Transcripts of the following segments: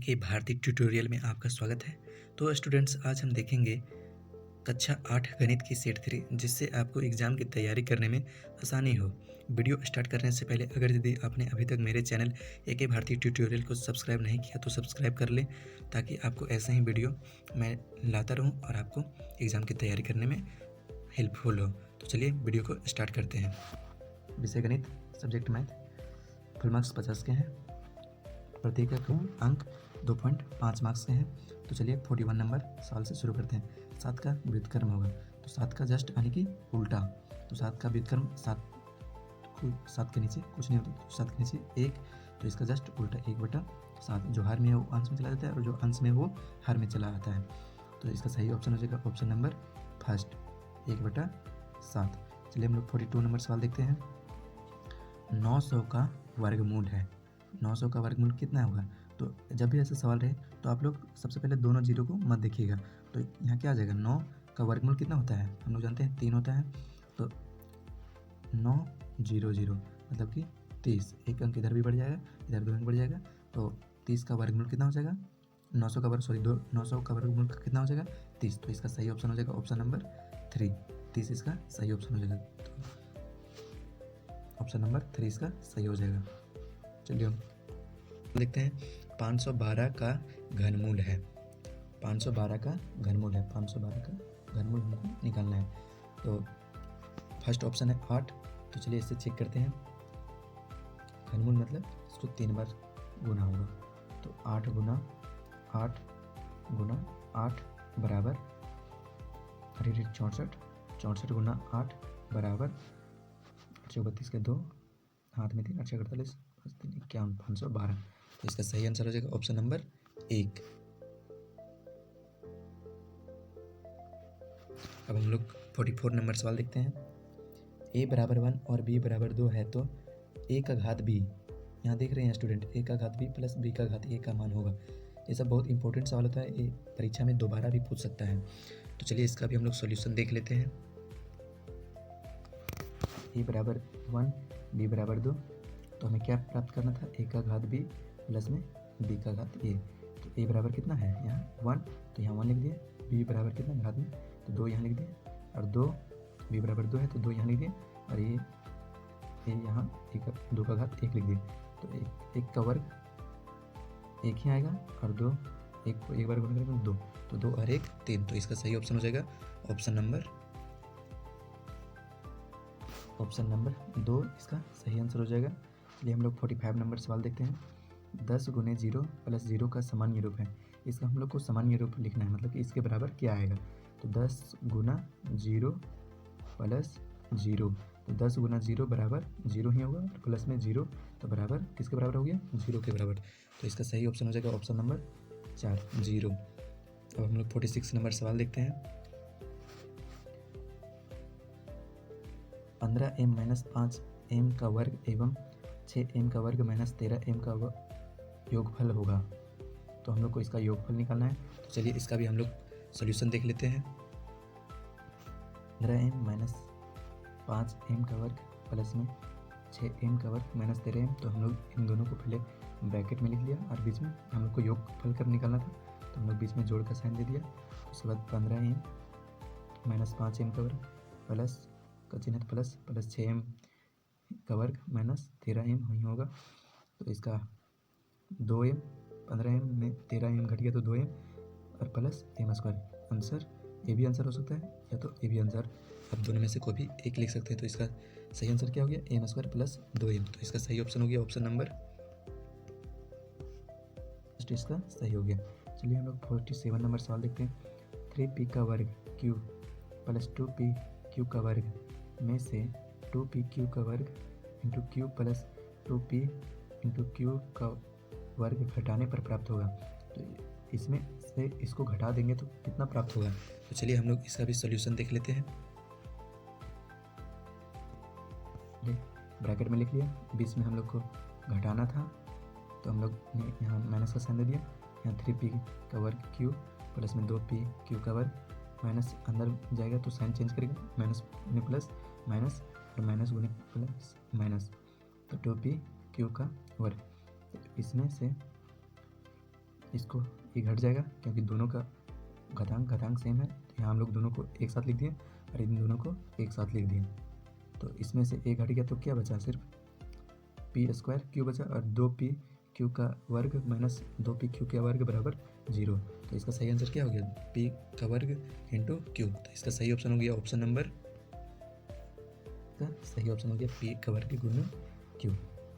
एके Bharti tutorial में आपका स्वागत है। तो स्टूडेंट्स, आज हम देखेंगे कक्षा 8 गणित की सेट 3, जिससे आपको एग्ज़ाम की तैयारी करने में आसानी हो। वीडियो स्टार्ट करने से पहले अगर यदि आपने अभी तक मेरे चैनल एके भारती ट्यूटोरियल को सब्सक्राइब नहीं किया तो सब्सक्राइब कर लें, ताकि आपको ऐसे ही वीडियो मैं लाता रहूं और आपको एग्ज़ाम की तैयारी करने में हेल्पफुल हो। तो चलिए वीडियो को स्टार्ट करते हैं। विषय गणित, सब्जेक्ट मैथ, फुल मार्क्स 50 के हैं। प्रत्येक अंक 2.5 मार्क्स के हैं। तो चलिए 41 नंबर सवाल से शुरू करते हैं। 7 का व्युत्क्रम होगा, तो 7 का जस्ट यानी कि उल्टा। तो 7 का व्युत्क्रम 7 के नीचे कुछ नहीं होता, तो 7 के नीचे 1, तो इसका जस्ट उल्टा 1/7। जो हर में है वो अंश में चला जाता है और जो अंश में वो हर में चला आता है। तो इसका सही ऑप्शन हो जाएगा ऑप्शन नंबर फर्स्ट, 1/7। चलिए हम लोग 42 नंबर सवाल देखते हैं। 900 का वर्गमूल है। 900 का वर्गमूल कितना होगा? तो जब भी ऐसा सवाल रहे तो आप लोग सबसे पहले दोनों जीरो को मत देखिएगा। तो यहाँ क्या आ जाएगा? 9 का वर्गमूल कितना होता है? हम लोग जानते हैं 3 होता है। तो 9 0 0 मतलब कि 30। एक अंक इधर भी बढ़ जाएगा, इधर 2 अंक बढ़ जाएगा। तो 30 का वर्गमूल कितना हो जाएगा? 900 का वर्गमूल कितना हो जाएगा? 30। तो इसका सही ऑप्शन हो जाएगा ऑप्शन नंबर 3। 30 इसका सही ऑप्शन हो जाएगा। तो ऑप्शन नंबर 3 इसका सही हो जाएगा। चलिए हम देखते हैं। 512 का घनमूल है। 512 का घनमूल है। 512 का घनमूल हमको निकालना है। तो फर्स्ट ऑप्शन है 8। तो चलिए इससे चेक करते हैं। घनमूल मतलब इसको 3 बार गुना होगा। तो 8 गुना 8 गुना 8 बराबर 64। 64 गुना 8 बराबर 832 के 2, हाथ में 3, 848, 51, 512। तो इसका सही आंसर हो जाएगा ऑप्शन नंबर 1। अब हम लोग 44 नंबर सवाल देखते हैं। a बराबर 1 और b बराबर 2 है, तो a का घात b, यहाँ देख रहे हैं स्टूडेंट, a का घात b प्लस b का घात a का मान होगा। ये सब बहुत इंपॉर्टेंट सवाल होता है, ये परीक्षा में दोबारा भी पूछ सकता है। तो चलिए इसका भी हम लोग सॉल्यूशन देख लेते हैं। a बराबर 1, b बराबर 2, तो हमें क्या प्राप्त करना था? a का घात b प्लस में b का घात a। तो a बराबर कितना है? यहाँ 1, तो यहाँ 1 लिख दिए। b बराबर कितना घात में? तो 2 यहाँ लिख दिए। और 2, b बराबर 2 है तो 2 यहाँ लिख दिए। और ये यहाँ 2 का घात 1 लिख दिए। तो 1 का वर्ग 1 ही आएगा, और 2 एक बार गुणा करेंगे 2, तो 2 और 1 3। तो इसका सही ऑप्शन हो जाएगा ऑप्शन नंबर 2 इसका सही आंसर हो जाएगा। चलिए हम लोग 45 नंबर सवाल देखते हैं। 10 गुने 0 प्लस 0 का सामान्य रूप है। इसका हम लोग को सामान्य रूप लिखना है, मतलब कि इसके बराबर क्या आएगा? तो 10 गुना 0 प्लस 0, तो 10 गुना 0 बराबर 0 ही होगा, और प्लस में 0, तो बराबर किसके बराबर हो गया? 0 के बराबर। तो इसका सही ऑप्शन हो जाएगा ऑप्शन नंबर 4, 0। अब हम लोग 46 नंबर सवाल देखते हैं। 15m माइनस 5m का वर्ग एवं 6m का वर्ग माइनस 13m का योगफल होगा। तो हम लोग को इसका योगफल निकालना है। तो चलिए इसका भी हम लोग सॉल्यूशन देख लेते हैं। 15m माइनस 5m का वर्ग प्लस में 6m का वर्ग माइनस 13m, तो हम लोग इन दोनों को पहले ब्रैकेट में लिख लिया, और बीच में हम लोग को योगफल कर निकालना था, तो हम लोग बीच में जोड़ का साइन दे दिया। उसके बाद 15m माइनस 5m का वर्ग प्लस का चिन्ह प्लस 6m का वर्ग माइनस 13m वही होगा। तो इसका 2m, 15m में 13m घट गया तो 2m, और plus m square. Answer A भी आंसर हो सकता है, या तो ए भी आंसर, अब दोनों में से कोई भी एक लिख सकते हैं। तो इसका सही आंसर क्या हो गया? m square plus 2m। तो इसका सही ऑप्शन हो गया ऑप्शन नंबर, इसका सही हो गया। चलिए हम लोग 47 नंबर सवाल देखते हैं। 3p का वर्ग q प्लस 2p q का वर्ग में से 2p q का वर्ग into q plus 2p into q का वर्ग घटाने पर प्राप्त होगा। तो इसमें से इसको घटा देंगे तो कितना प्राप्त होगा? तो चलिए हम लोग इसका भी सॉल्यूशन देख लेते हैं। ब्रैकेट में लिख लिया, बीच में हम लोग को घटाना था, तो हम लोग ने यहाँ माइनस का साइन दे दिया। यहाँ 3p का वर्ग q प्लस में 2p q का वर्ग, माइनस अंदर जाएगा तो साइन चेंज करेगा, माइनस गुने प्लस माइनस, और माइनस गुने प्लस माइनस, तो 2p q का वर्ग। तो इसमें से इसको ये घट जाएगा क्योंकि दोनों का घातांक सेम है, तो यहाँ हम लोग दोनों को एक साथ लिख दिए और इन दोनों को एक साथ लिख दिए। तो इसमें से एक घट गया तो क्या बचा, सिर्फ पी स्क्वायर क्यू बचा, और 2p क्यू का वर्ग माइनस 2p क्यू का वर्ग बराबर 0। तो इसका सही आंसर क्या हो गया, p का वर्ग इंटू क्यू। तो इसका सही ऑप्शन हो गया ऑप्शन नंबर का सही ऑप्शन हो गया p का वर्ग गुना q।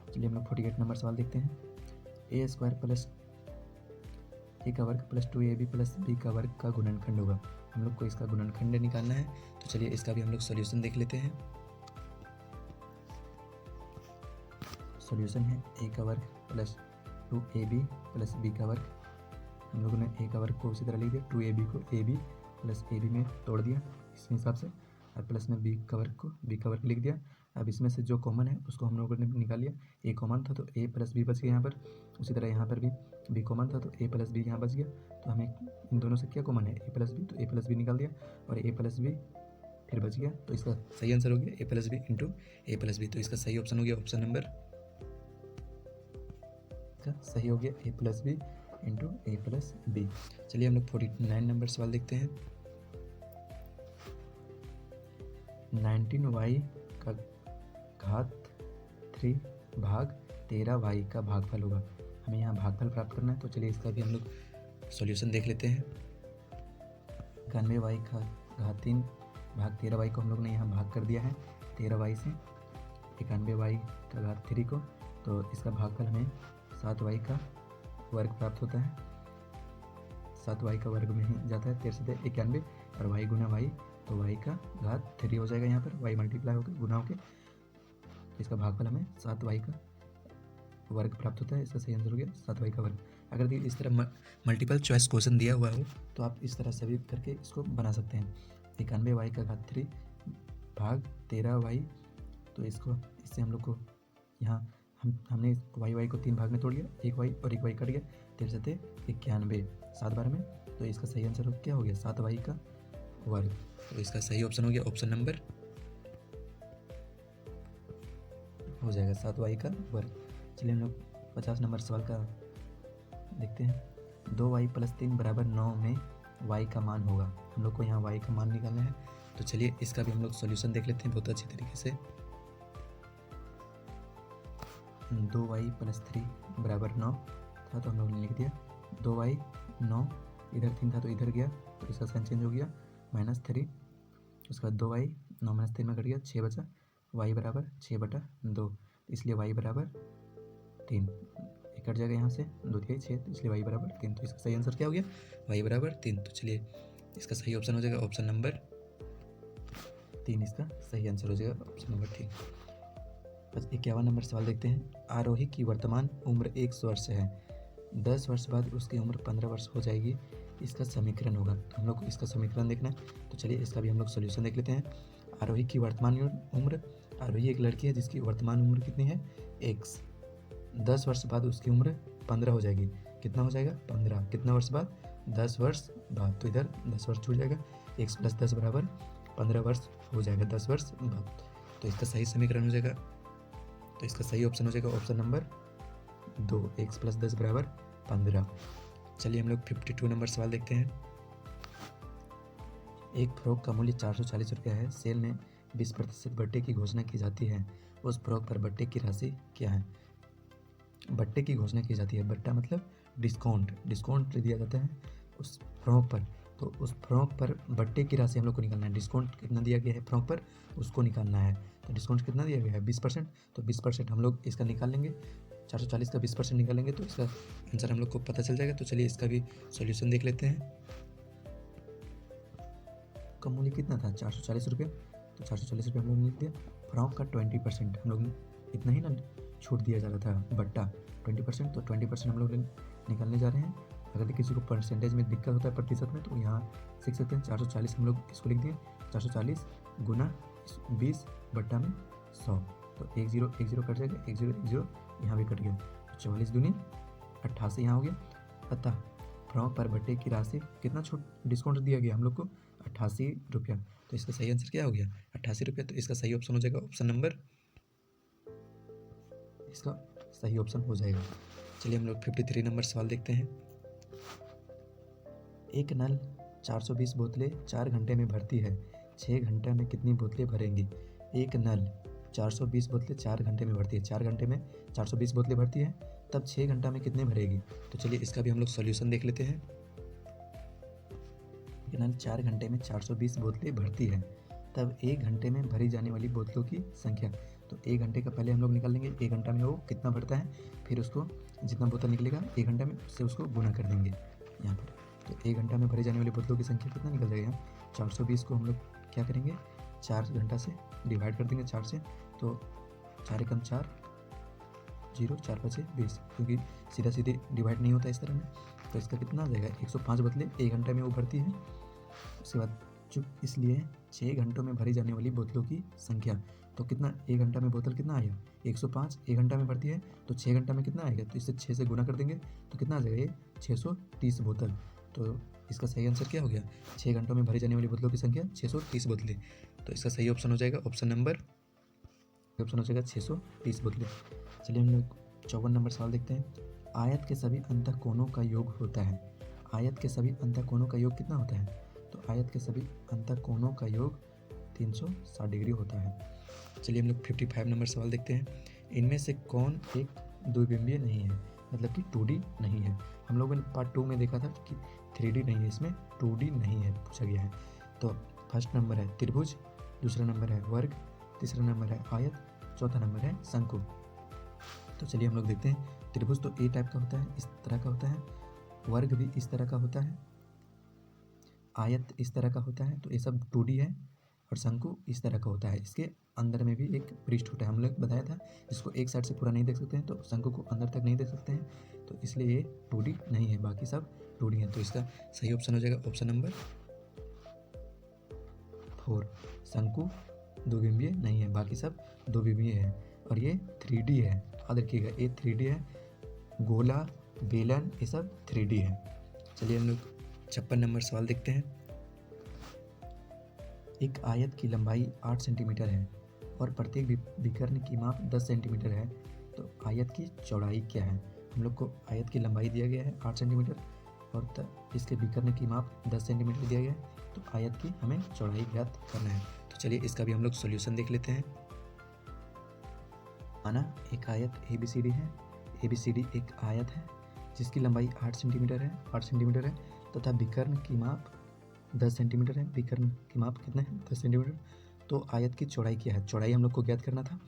चलिए हम लोग 48 नंबर सवाल देखते हैं। ए स्क्वायर प्लस ए का वर्ग प्लस 2ab प्लस बी का वर्ग का गुणनखंड होगा। हम लोग को इसका गुणनखंड निकालना है, तो चलिए इसका भी हम लोग सॉल्यूशन देख लेते हैं। सॉल्यूशन है ए का वर्ग प्लस 2ab प्लस बी का वर्ग। हम लोगों ने ए का वर्ग को उसी तरह लिख दिया, 2ab को ab प्लस ab में तोड़ दिया इस हिसाब से, और प्लस में बी का वर्ग को b का वर्ग लिख दिया। अब इसमें से जो कॉमन है उसको हम लोगों ने निकाल लिया। ए कॉमन था तो a प्लस बी बच गया यहाँ पर, उसी तरह यहाँ पर भी b कॉमन था तो a प्लस बी यहाँ बच गया। तो हमें इन दोनों से क्या कॉमन है, a प्लस बी, तो a प्लस बी निकाल दिया और a प्लस बी फिर बच गया। तो इसका सही आंसर हो गया a plus B into a plus B. तो इसका सही ऑप्शन हो गया ऑप्शन नंबर का सही हो गया a plus B into A plus B. चलिए हम लोग 49 नंबर सवाल देखते हैं। 19y का घात 3 भाग 13y का भागफल होगा। हमें यहाँ भागफल प्राप्त करना है, तो चलिए इसका भी हम लोग सॉल्यूशन देख लेते हैं। 91y का घात 3 भाग 13y को हम लोग ने यहाँ भाग कर दिया है 13y से 91y का घात 3 को, तो इसका भागफल हमें 7y का वर्ग प्राप्त होता है। 7y का वर्ग में ही जाता है 13 से 91 और y गुना y, तो y का घात 3 हो जाएगा। यहाँ पर y मल्टीप्लाई होकर गुना होकर इसका भागफल हमें 7y का वर्ग प्राप्त होता है। इसका सही आंसर हो गया 7y का वर्ग। अगर इस तरह मल्टीपल चॉइस क्वेश्चन दिया हुआ हो तो आप इस तरह से भी करके इसको बना सकते हैं। 91y का घात 3 भाग 13y, तो इससे हम लोग को यहाँ हमने y को 3 भाग में तोड़ लिया, एक y और एक y कट गया, 13 से 91 7 बार में। तो इसका सही आंसर क्या हो गया 7y का वर्ग। तो इसका सही ऑप्शन हो गया ऑप्शन नंबर हो जाएगा 7y का वर्ग। चलिए हम लोग 50 नंबर सवाल का देखते हैं। 2y प्लस 3 बराबर 9 में y का मान होगा। हम लोग को यहाँ y का मान निकालना है, तो चलिए इसका भी हम लोग सॉल्यूशन देख लेते हैं बहुत अच्छी तरीके से। 2y प्लस 3 बराबर 9 था, तो हम लोगों ने लिख दिया 2y 9, इधर 3 था तो इधर गया, तो इसका साइन चेंज हो गया -3। उसके बाद 2y 9 - 3 में कट गया, 6 बचा, y बराबर 6/2, इसलिए y बराबर 3, एक कट जाएगा यहाँ से 2 3 6, तो इसलिए y बराबर 3। तो इसका सही आंसर क्या हो गया y बराबर 3। तो चलिए इसका सही ऑप्शन हो जाएगा ऑप्शन नंबर 3, इसका सही आंसर हो जाएगा ऑप्शन नंबर 3। 51 नंबर सवाल देखते हैं। आरोही की वर्तमान उम्र 100 वर्ष है, 10 वर्ष बाद उसकी उम्र 15 वर्ष हो जाएगी, इसका समीकरण होगा। तो हम लोग को इसका समीकरण देखना है, तो चलिए इसका भी हम लोग सोल्यूशन देख लेते हैं। आरोही की वर्तमान उम्र, आरोही एक लड़की है जिसकी वर्तमान उम्र कितनी है x, 10 वर्ष बाद उसकी उम्र 15 हो जाएगी। कितना हो जाएगा 15, कितना वर्ष बाद 10 वर्ष बाद, तो इधर 10 वर्ष छूट जाएगा, x प्लस 10 बराबर 15 वर्ष हो जाएगा 10 वर्ष बाद। तो इसका सही समीकरण हो जाएगा, तो इसका सही ऑप्शन हो जाएगा ऑप्शन नंबर 2, x प्लस 10 बराबर 15। चलिए हम लोग 52 नंबर सवाल देखते हैं। एक फ्रॉक का मूल्य 440 रुपया है, सेल में 20% बट्टे की घोषणा की जाती है, उस फ्रॉक पर बट्टे की राशि क्या है। बट्टे की घोषणा की जाती है, बट्टा मतलब डिस्काउंट दिया जाता है उस फ्रॉक पर, तो उस फ्रॉक पर बट्टे की राशि हम लोग को निकालना है। डिस्काउंट कितना दिया गया है फ्रॉक पर, उसको निकालना है। तो डिस्काउंट कितना दिया गया है 20%, तो 20% हम लोग इसका निकाल लेंगे, 440 का 20% निकालेंगे तो इसका आंसर हम लोग को पता चल जाएगा। तो चलिए इसका भी सॉल्यूशन देख लेते हैं। का मूल्य कितना था 440 रुपये, तो 440 रुपये हम लोग ने लिख दिया। फ्रॉक का 20% हम लोग इतना ही ना छूट दिया जा रहा था, बट्टा 20%, तो 20% हम लोग निकालने जा रहे हैं। अगर किसी को परसेंटेज में दिक्कत होता है प्रतिशत में, तो यहाँ सीख सकते हैं 440 हम लोग इसको लिख दिए, 440 गुना 20 बट्टा में 100, तो 1 0 1 0 कट जाएगा, 1 0 1 0 यहाँ भी कट गया, 44 दूनी 88 यहाँ हो गया। अतः फ्रॉक पर बट्टे की राशि कितना छूट डिस्काउंट दिया गया हम लोग को 88 रुपया। तो इसका सही आंसर क्या हो गया 88 रुपया। तो इसका सही ऑप्शन हो जाएगा ऑप्शन नंबर, इसका सही ऑप्शन हो जाएगा। चलिए हम लोग 53 नंबर सवाल देखते हैं। एक नल 420 बोतलें 4 घंटे में भरती है, 6 घंटे में कितनी बोतलें भरेंगी? एक नल 420 बोतलें 4 घंटे में भरती है, 4 घंटे में 420 बोतलें भरती है, तब 6 घंटा में कितने भरेगी? तो चलिए इसका भी हम लोग सॉल्यूशन देख लेते हैं। एक नल 4 घंटे में 420 बोतलें भरती है, तब 1 घंटे में भरी जाने वाली बोतलों की संख्या। तो 1 घंटे का पहले हम लोग निकाल लेंगे, 1 घंटा में वो कितना भरता है, फिर उसको जितना बोतल निकलेगा 1 घंटा में उससे उसको गुना कर देंगे यहाँ पर। तो 1 घंटा में भरी जाने वाली बोतलों की संख्या कितना निकल जाएगा? 420 को हम लोग क्या करेंगे, 4 घंटा से डिवाइड कर देंगे 4 से, तो 4 एकम 4, 0 4 5 20, क्योंकि सीधा सीधे डिवाइड नहीं होता इस तरह में। तो इसका कितना आ जाएगा? 105 बोतलें 1 घंटे में वो भरती है। उसके बाद चुप, इसलिए 6 घंटों में भरी जाने वाली बोतलों की संख्या। तो कितना 1 घंटा में बोतल कितना आएगा? 105 1 घंटा में भरती है, तो 6 घंटा में कितना आएगा? तो इससे 6 से गुना कर देंगे तो कितना आ जाएगा? ये 630 बोतल। तो इसका सही आंसर क्या हो गया? 6 घंटों में भरी जाने वाली बोतलों की संख्या 630 बोतलें। तो इसका सही ऑप्शन हो जाएगा ऑप्शन हो जाएगा 630 बोतलें। चलिए हम लोग 54 नंबर सवाल देखते हैं। आयत के सभी अंतःकोणों का योग होता है। आयत के सभी अंतःकोणों का योग कितना होता है? तो आयत के सभी अंतःकोणों का योग 360 डिग्री होता है। चलिए हम लोग 55 नंबर सवाल देखते हैं। इनमें से कौन एक द्विबिंबीय नहीं है, मतलब कि 2D नहीं है? हम लोगों ने पार्ट 2 में देखा था कि 3D नहीं है, इसमें 2D नहीं है पूछा गया है। तो फर्स्ट नंबर है त्रिभुज, दूसरा नंबर है वर्ग, तीसरा नंबर है आयत, चौथा नंबर है शंकु। तो चलिए हम लोग देखते हैं। त्रिभुज तो ए टाइप का होता है, इस तरह का होता है, वर्ग भी इस तरह का होता है, आयत इस तरह का होता है, तो ये सब 2D है, और शंकु इस तरह का होता है। इसके अंदर में भी एक पृष्ठ होता है, हम लोग बताया था, इसको एक साइड से पूरा नहीं देख सकते हैं, तो शंकु को अंदर तक नहीं देख सकते हैं, तो इसलिए ये 2D नहीं है, बाकी सब 2D है। तो इसका सही ऑप्शन हो जाएगा ऑप्शन नंबर 4। शंकु द्विबिंबीय नहीं है, बाकी सब द्विबिंबीय है, और ये 3D है। याद रखिएगा, ये 3D है, गोला, बेलन, ये सब 3D है। चलिए हम लोग 56 नंबर सवाल देखते हैं। एक आयत की लंबाई 8 सेंटीमीटर है और प्रत्येक विकर्ण की माप 10 सेंटीमीटर है, तो आयत की चौड़ाई क्या है? हम लोग को आयत की लंबाई दिया गया है 8 सेंटीमीटर और इसके विकर्ण की माप 10 सेंटीमीटर दिया गया है, तो आयत की हमें चौड़ाई ज्ञात करना है। तो चलिए इसका भी हम लोग सॉल्यूशन देख लेते हैं। माना एक आयत ABCD है, ABCD एक आयत है जिसकी लंबाई 8 सेंटीमीटर है, तथा विकर्ण की माप 10 सेंटीमीटर है। विकर्ण की माप कितने हैं? 10 सेंटीमीटर। तो आयत की चौड़ाई क्या है? चौड़ाई हम लोग को ज्ञात करना था।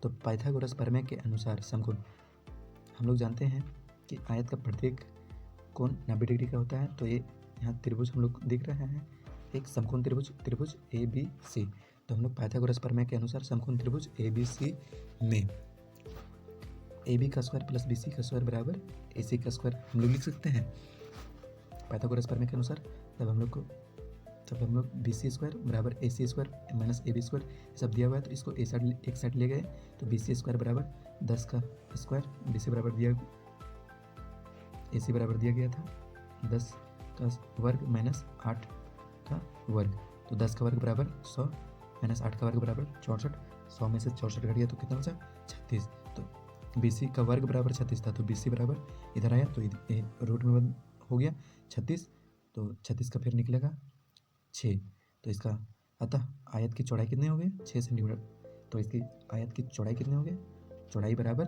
तो पाइथागोरस प्रमेय के अनुसार समकोण, हम लोग जानते हैं कि आयत का प्रत्येक कोण 90 डिग्री का होता है। तो ये यहाँ त्रिभुज हम लोग दिख रहे हैं, एक समकोण त्रिभुज ABC। तो हम लोग पाइथागोरस प्रमेय के अनुसार समकोण त्रिभुज ABC में AB का स्क्वायर प्लस BC का स्क्वायर बराबर AC का स्क्वायर हम लोग लिख सकते हैं पाइथागोरस प्रमेय के अनुसार। तब हम लोग BC स्क्वायर बराबर AC square minus AB square सब दिया हुआ है, तो इसको एक साइड ले गए, तो BC स्क्वायर बराबर 10 का स्क्वायर, BC बराबर AC बराबर दिया गया था 10 का वर्ग माइनस 8 का वर्ग, तो 10 का वर्ग बराबर 100 माइनस 8 का वर्ग बराबर 64। 100 में से 64 घट गया तो कितना बचा? 36। तो BC का वर्ग बराबर 36 था, तो BC बराबर इधर आया, तो रूट में हो गया 36, तो 36 का फिर निकलेगा 6। तो इसका अतः आयत की चौड़ाई कितने हो गए? 6 सेंटीमीटर। तो इसकी आयत की चौड़ाई कितने हो गए? चौड़ाई बराबर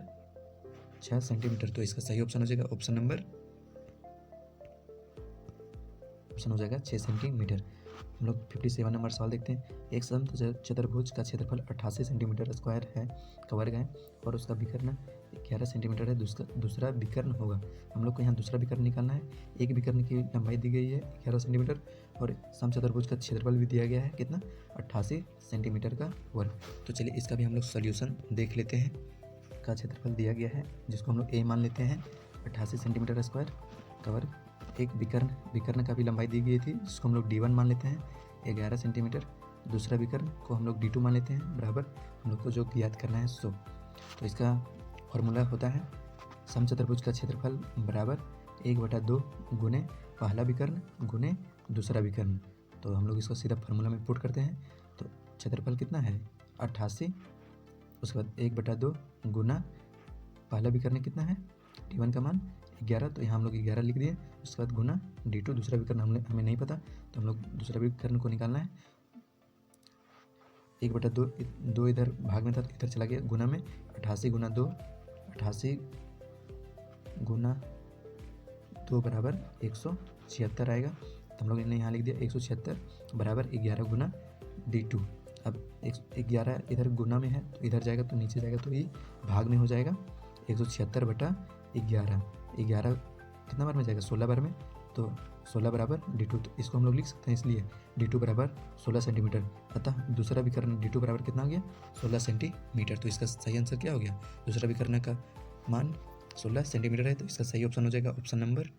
6 सेंटीमीटर। तो इसका सही ऑप्शन हो जाएगा ऑप्शन हो जाएगा 6 सेंटीमीटर। हम लोग 57 नंबर सवाल देखते हैं। एक चतुर्भुज का क्षेत्रफल 88 सेंटीमीटर स्क्वायर है का वर्ग है और उसका विकर्ण 11 सेंटीमीटर है। दूसरा विकर्ण होगा, हम लोग को यहाँ दूसरा विकर्ण निकालना है। एक विकर्ण की लंबाई दी गई है 11 सेंटीमीटर और समचतुर्भुज का क्षेत्रफल भी दिया गया है कितना? 88 सेंटीमीटर का वर्ग। तो चलिए इसका भी हम लोग सोल्यूशन देख लेते हैं। का क्षेत्रफल दिया गया है जिसको हम लोग A मान लेते हैं 88 सेंटीमीटर स्क्वायर का वर्ग। एक विकर्ण का भी लंबाई दी गई थी जिसको हम लोग D1 मान लेते हैं 11 सेंटीमीटर। दूसरा विकर्ण को हम लोग D2 मान लेते हैं बराबर हम लोग को जो ज्ञात करना है 100। तो इसका फॉर्मूला होता है समचतुर्भुज का क्षेत्रफल बराबर 1/2 गुने पहला विकर्ण गुने दूसरा विकर्ण। तो हम लोग इसको सीधा फार्मूला में पुट करते हैं, तो क्षेत्रफल कितना है 88, उसके बाद 1/2 गुना पहला विकर्ण कितना है D1 का मान 11, तो यहाँ हम लोग 11 लिख दिए उसके बाद गुना D2, दूसरा विकर्ण हमें नहीं पता तो हम लोग दूसरा विकर्ण को निकालना है। 1/2 2 इधर भाग में था तो इधर चला गया गुना में, 88 गुना 2, 88 गुना 2 बराबर 176 आएगा। तो हम लोग ने यहाँ लिख दिया 176 बराबर 11 गुना D2। अब 11 इधर गुना में है तो इधर जाएगा तो नीचे जाएगा तो ये भाग में हो जाएगा। 176/11, 11 कितना बार में जाएगा, 16 बार में, तो 16 बराबर D2। तो इसको हम लोग लिख सकते हैं, इसलिए D2 बराबर 16 सेंटीमीटर। अतः दूसरा विकर्ण D2 बराबर कितना हो गया, 16 सेंटीमीटर। तो इसका सही आंसर क्या हो गया, दूसरा विकर्ण का मान 16 सेंटीमीटर है। तो इसका सही ऑप्शन हो जाएगा ऑप्शन नंबर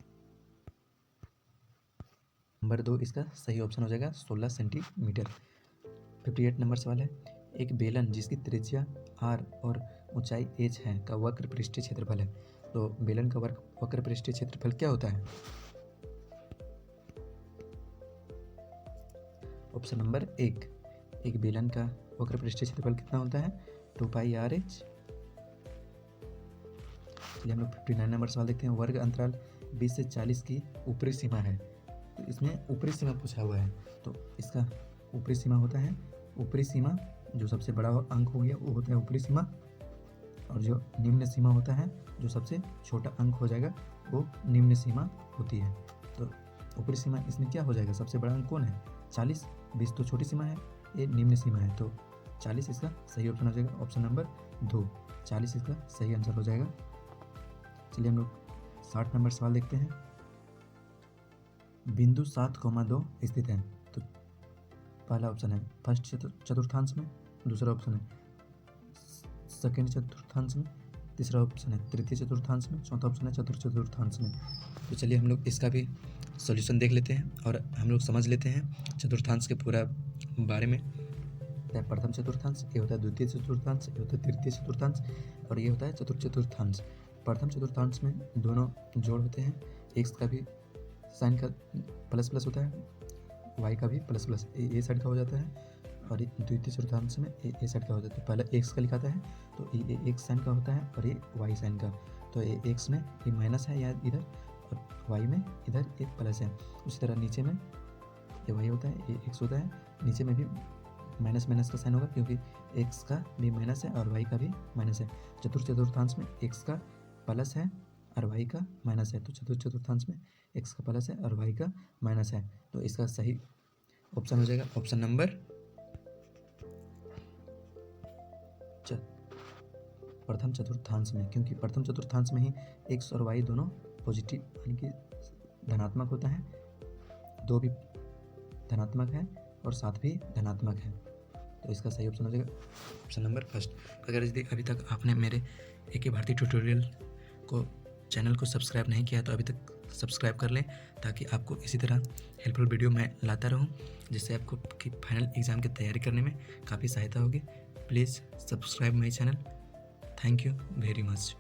2, इसका सही ऑप्शन हो जाएगा 16 सेंटीमीटर। 58 नंबर सवाल है, एक बेलन जिसकी त्रिज्या r और ऊंचाई h है का वक्र पृष्ठीय क्षेत्रफल है। तो बेलन का वक्र पृष्ठीय क्षेत्रफल क्या होता है, ऑप्शन नंबर 1, एक बेलन का वक्र पृष्ठीय क्षेत्रफल कितना होता है, 2πrh। चलिए हम लोग 59 नंबर सवाल देखते हैं, वर्ग अंतराल 20 से 40 की ऊपरी सीमा है। तो इसमें ऊपरी सीमा पूछा हुआ है, तो इसका ऊपरी सीमा होता है, ऊपरी सीमा जो सबसे बड़ा अंक हो गया वो होता है ऊपरी सीमा, और जो निम्न सीमा होता है जो सबसे छोटा अंक हो जाएगा वो निम्न सीमा होती है। तो ऊपरी सीमा इसमें क्या हो जाएगा, सबसे बड़ा अंक कौन है, 40, 20 तो छोटी सीमा है, ये निम्न सीमा है, तो 40 इसका सही ऑप्शन हो जाएगा ऑप्शन नंबर 2, 40 इसका सही आंसर हो जाएगा। चलिए हम लोग 60 नंबर सवाल देखते हैं, बिंदु 7,2 स्थित है। तो पहला ऑप्शन है फर्स्ट चतुर्थांश में, दूसरा ऑप्शन है सेकेंड चतुर्थांश में, तीसरा ऑप्शन है तृतीय चतुर्थांश में, चौथा ऑप्शन है चतुर्थ चतुर्थांश में। तो चलिए हम लोग इसका भी सॉल्यूशन देख लेते हैं और हम लोग समझ लेते हैं चतुर्थांश के पूरा बारे में। प्रथम चतुर्थांश, ये होता है द्वितीय चतुर्थांश, ये होता है तृतीय चतुर्थांश, और ये होता है चतुर्थ चतुर्थांश। प्रथम चतुर्थांश में दोनों जोड़ होते हैं, एक्स का भी साइन का प्लस प्लस होता है, वाई का भी प्लस प्लस, ए साइड का हो जाता है, और द्वितीय चतुर्थांश में ए साइड का हो जाता है। पहले एक्स का लिखाता है तो ये एक्स साइन का होता है और ये वाई साइन का, तो ये एक्स में ये माइनस है या इधर, और वाई में इधर एक प्लस है। उसी तरह नीचे में ये वाई होता है, ये एक्स होता है, नीचे में भी माइनस माइनस का साइन होगा क्योंकि एक्स का भी माइनस है और वाई का भी माइनस है। चतुर्थ चतुर्थांश में एक्स का प्लस है और वाई का माइनस है, तो चतुर्थ चतुर्थांश में एक्स का प्लस है और वाई का माइनस है। तो इसका सही ऑप्शन हो जाएगा ऑप्शन नंबर प्रथम चतुर्थांश में, क्योंकि प्रथम चतुर्थांश में ही एक्स और वाई दोनों पॉजिटिव यानी कि धनात्मक होता है, 2 भी धनात्मक है और 7 भी धनात्मक है। तो इसका सही ऑप्शन हो जाएगा ऑप्शन नंबर फर्स्ट। अगर यदि अभी तक आपने मेरे AK भारती ट्यूटोरियल को चैनल को सब्सक्राइब नहीं किया तो अभी तक सब्सक्राइब कर लें, ताकि आपको इसी तरह हेल्पफुल वीडियो मैं लाता रहूं, जिससे आपको कि फाइनल एग्ज़ाम की तैयारी करने में काफ़ी सहायता होगी। Please subscribe my channel. Thank you very much.